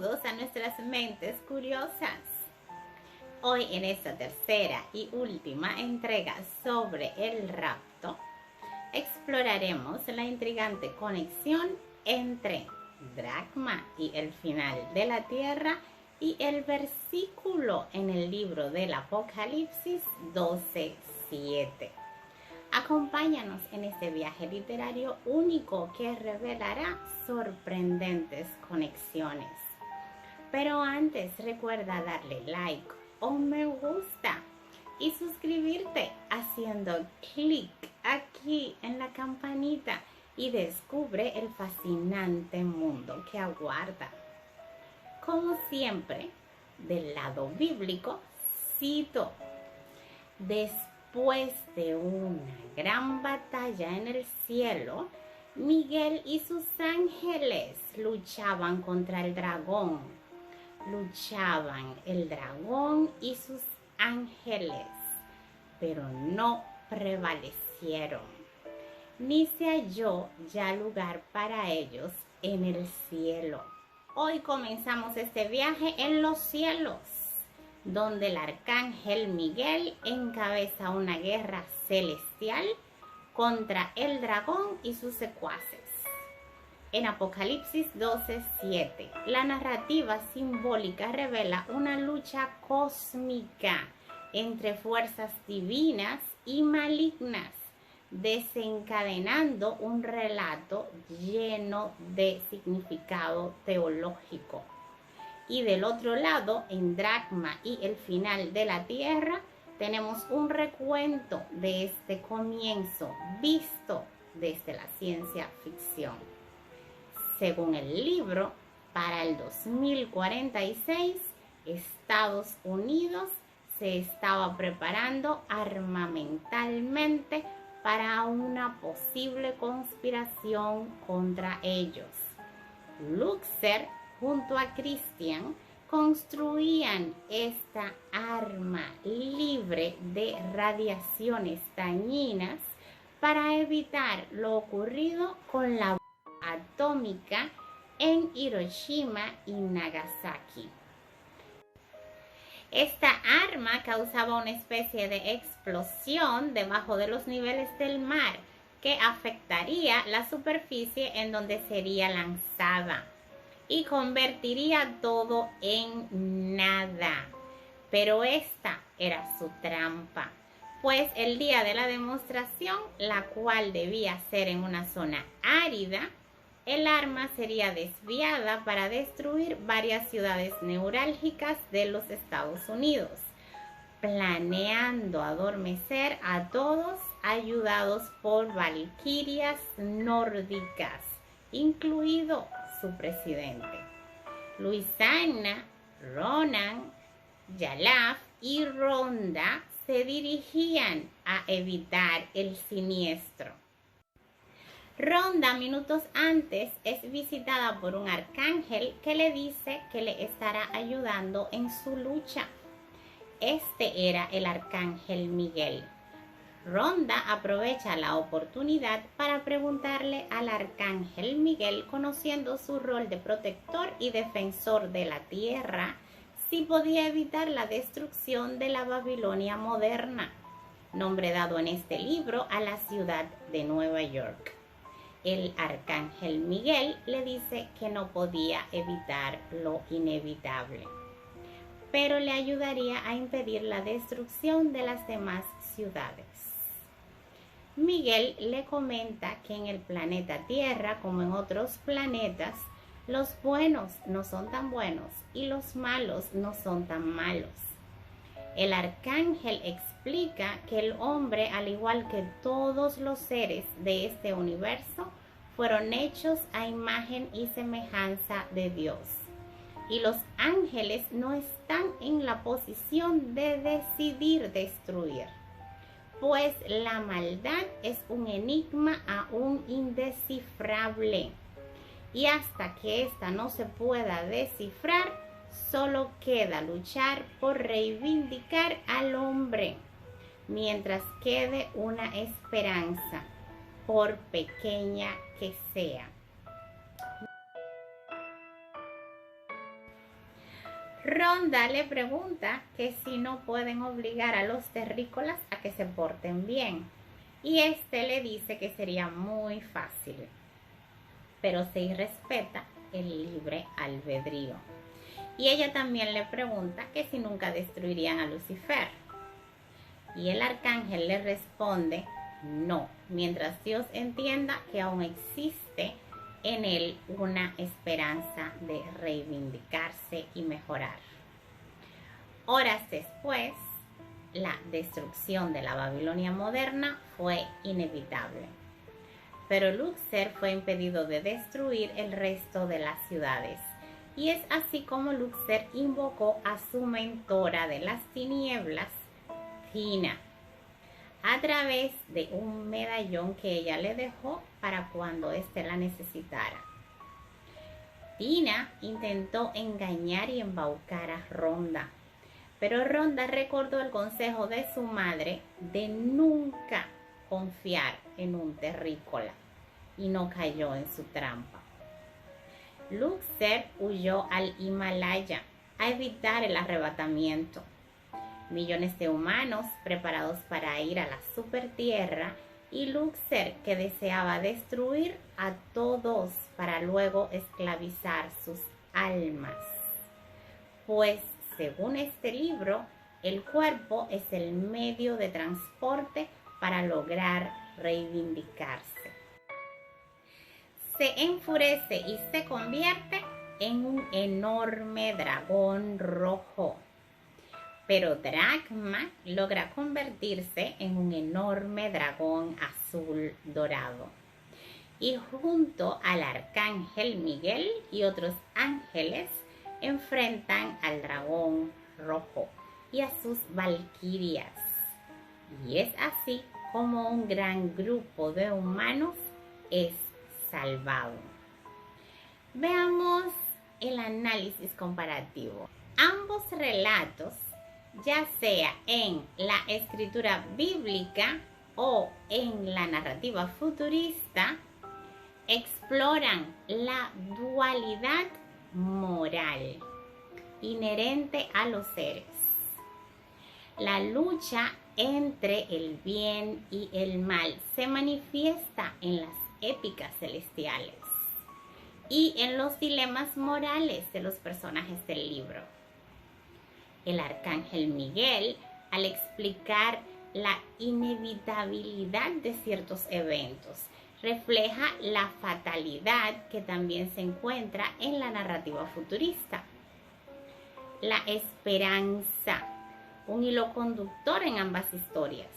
Saludos a nuestras mentes curiosas. Hoy en esta tercera y última entrega sobre el rapto, exploraremos la intrigante conexión entre dracma y el final de la tierra y el versículo en el libro del Apocalipsis 12:7. Acompáñanos en este viaje literario único que revelará sorprendentes conexiones. Pero antes recuerda darle like o me gusta y suscribirte haciendo clic aquí en la campanita y descubre el fascinante mundo que aguarda. Como siempre, del lado bíblico, cito: después de una gran batalla en el cielo, Miguel y sus ángeles luchaban contra el dragón. Luchaban el dragón y sus ángeles, pero no prevalecieron, ni se halló ya lugar para ellos en el cielo. Hoy comenzamos este viaje en los cielos, donde el arcángel Miguel encabeza una guerra celestial contra el dragón y sus secuaces. En Apocalipsis 12:7, la narrativa simbólica revela una lucha cósmica entre fuerzas divinas y malignas, desencadenando un relato lleno de significado teológico. Y del otro lado, en dracma y el final de la tierra, tenemos un recuento de este comienzo visto desde la ciencia ficción. Según el libro, para el 2046, Estados Unidos se estaba preparando armamentalmente para una posible conspiración contra ellos. Luxer, junto a Christian, construían esta arma libre de radiaciones dañinas para evitar lo ocurrido con la bomba atómica en Hiroshima y Nagasaki. Esta arma causaba una especie de explosión debajo de los niveles del mar que afectaría la superficie en donde sería lanzada y convertiría todo en nada. Pero esta era su trampa, pues el día de la demostración, la cual debía ser en una zona árida, el arma sería desviada para destruir varias ciudades neurálgicas de los Estados Unidos, planeando adormecer a todos, ayudados por valquirias nórdicas, incluido su presidente. Luisiana, Ronan, Yalaf y Ronda se dirigían a evitar el siniestro. Ronda, minutos antes, es visitada por un arcángel que le dice que le estará ayudando en su lucha. Este era el arcángel Miguel. Ronda aprovecha la oportunidad para preguntarle al arcángel Miguel, conociendo su rol de protector y defensor de la tierra, si podía evitar la destrucción de la Babilonia moderna, nombre dado en este libro a la ciudad de Nueva York. El arcángel Miguel le dice que no podía evitar lo inevitable, pero le ayudaría a impedir la destrucción de las demás ciudades. Miguel le comenta que en el planeta Tierra, como en otros planetas, los buenos no son tan buenos y los malos no son tan malos. El arcángel explica que el hombre, al igual que todos los seres de este universo, fueron hechos a imagen y semejanza de Dios. Y los ángeles no están en la posición de decidir destruir, pues la maldad es un enigma aún indescifrable. Y hasta que ésta no se pueda descifrar, solo queda luchar por reivindicar al hombre, mientras quede una esperanza, por pequeña que sea. Rhonda le pregunta que si no pueden obligar a los terrícolas a que se porten bien. Y este le dice que sería muy fácil, pero se irrespeta el libre albedrío. Y ella también le pregunta que si nunca destruirían a Lucifer. Y el arcángel le responde, no, mientras Dios entienda que aún existe en él una esperanza de reivindicarse y mejorar. Horas después, la destrucción de la Babilonia moderna fue inevitable, pero Luxer fue impedido de destruir el resto de las ciudades. Y es así como Luxer invocó a su mentora de las tinieblas, Tina, a través de un medallón que ella le dejó para cuando éste la necesitara. Tina intentó engañar y embaucar a Rhonda, pero Rhonda recordó el consejo de su madre de nunca confiar en un terrícola y no cayó en su trampa. Luxer huyó al Himalaya a evitar el arrebatamiento. Millones de humanos preparados para ir a la supertierra y Luxer que deseaba destruir a todos para luego esclavizar sus almas. Pues, según este libro, el cuerpo es el medio de transporte para lograr reivindicarse. Se enfurece y se convierte en un enorme dragón rojo. Pero Dracma logra convertirse en un enorme dragón azul dorado. Y junto al arcángel Miguel y otros ángeles enfrentan al dragón rojo y a sus valquirias. Y es así como un gran grupo de humanos es salvado. Veamos el análisis comparativo. Ambos relatos, ya sea en la escritura bíblica o en la narrativa futurista, exploran la dualidad moral inherente a los seres. La lucha entre el bien y el mal se manifiesta en las épicas celestiales y en los dilemas morales de los personajes del libro. El arcángel Miguel, al explicar la inevitabilidad de ciertos eventos, refleja la fatalidad que también se encuentra en la narrativa futurista. La esperanza, un hilo conductor en ambas historias,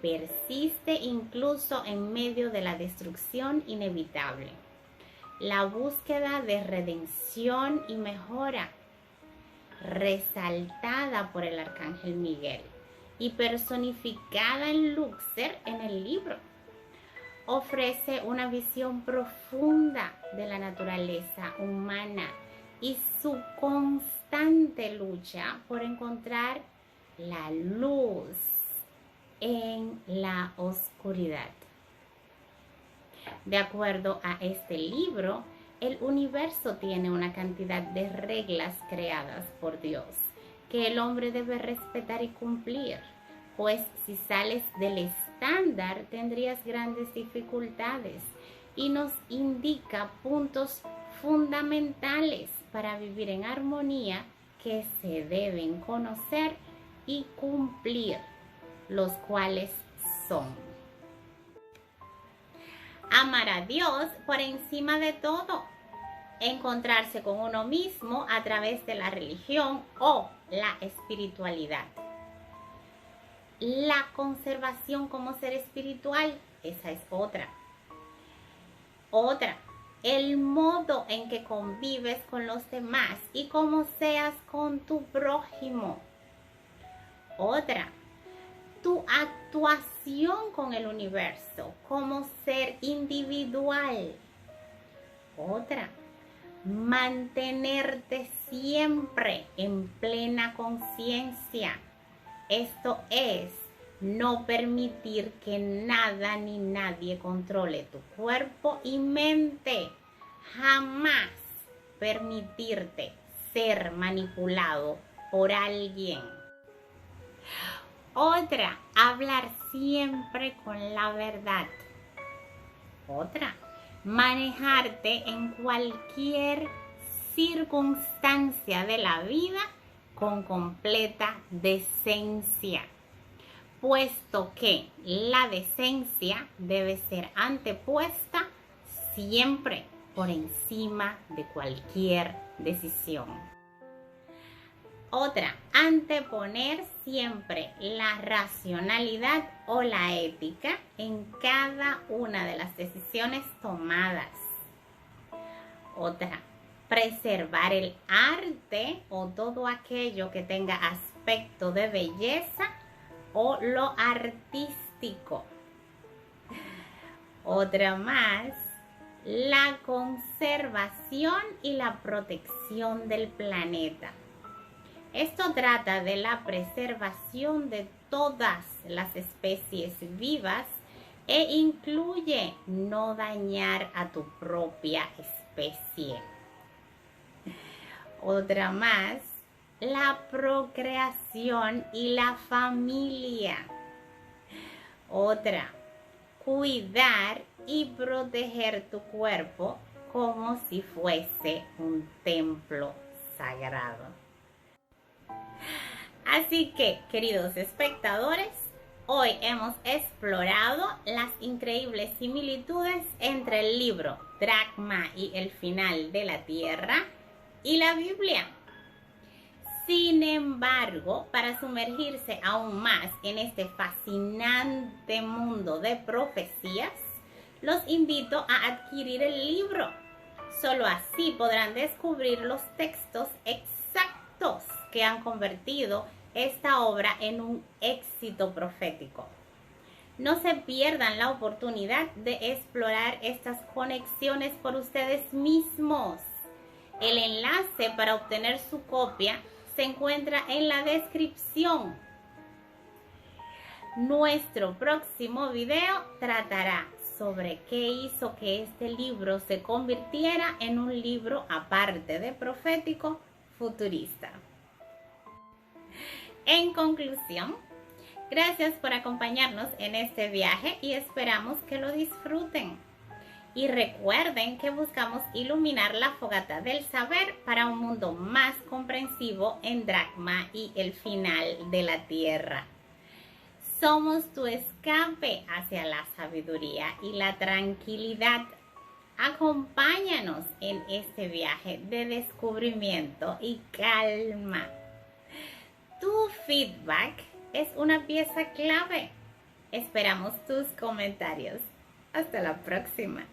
persiste incluso en medio de la destrucción inevitable. La búsqueda de redención y mejora, resaltada por el arcángel Miguel y personificada en Luxer en el libro, ofrece una visión profunda de la naturaleza humana y su constante lucha por encontrar la luz en la oscuridad. De acuerdo a este libro, el universo tiene una cantidad de reglas creadas por Dios que el hombre debe respetar y cumplir, pues si sales del estándar tendrías grandes dificultades, y nos indica puntos fundamentales para vivir en armonía que se deben conocer y cumplir, los cuales son: amar a Dios por encima de todo, encontrarse con uno mismo a través de la religión o la espiritualidad. La conservación como ser espiritual, esa es otra. El modo en que convives con los demás y cómo seas con tu prójimo. Otra, tu actuación con el universo como ser individual. Otra, mantenerte siempre en plena conciencia. Esto es, no permitir que nada ni nadie controle tu cuerpo y mente. Jamás permitirte ser manipulado por alguien. Otra, hablar siempre con la verdad. Otra, manejarte en cualquier circunstancia de la vida con completa decencia, puesto que la decencia debe ser antepuesta siempre por encima de cualquier decisión. Otra, anteponer siempre la racionalidad o la ética en cada una de las decisiones tomadas. Otra, preservar el arte o todo aquello que tenga aspecto de belleza o lo artístico. Otra más, la conservación y la protección del planeta. Esto trata de la preservación de todas las especies vivas e incluye no dañar a tu propia especie. Otra más, la procreación y la familia. Otra, cuidar y proteger tu cuerpo como si fuese un templo sagrado. Así que, queridos espectadores, hoy hemos explorado las increíbles similitudes entre el libro Dracma y el final de la Tierra y la Biblia. Sin embargo, para sumergirse aún más en este fascinante mundo de profecías, los invito a adquirir el libro. Solo así podrán descubrir los textos exactos que han convertido esta obra en un éxito profético. No se pierdan la oportunidad de explorar estas conexiones por ustedes mismos. El enlace para obtener su copia se encuentra en la descripción. Nuestro próximo video tratará sobre qué hizo que este libro se convirtiera en un libro aparte de profético futurista. En conclusión, gracias por acompañarnos en este viaje y esperamos que lo disfruten. Y recuerden que buscamos iluminar la fogata del saber para un mundo más comprensivo en Dracma y el final de la Tierra. Somos tu escape hacia la sabiduría y la tranquilidad. Acompáñanos en este viaje de descubrimiento y calma. Tu feedback es una pieza clave. Esperamos tus comentarios. Hasta la próxima.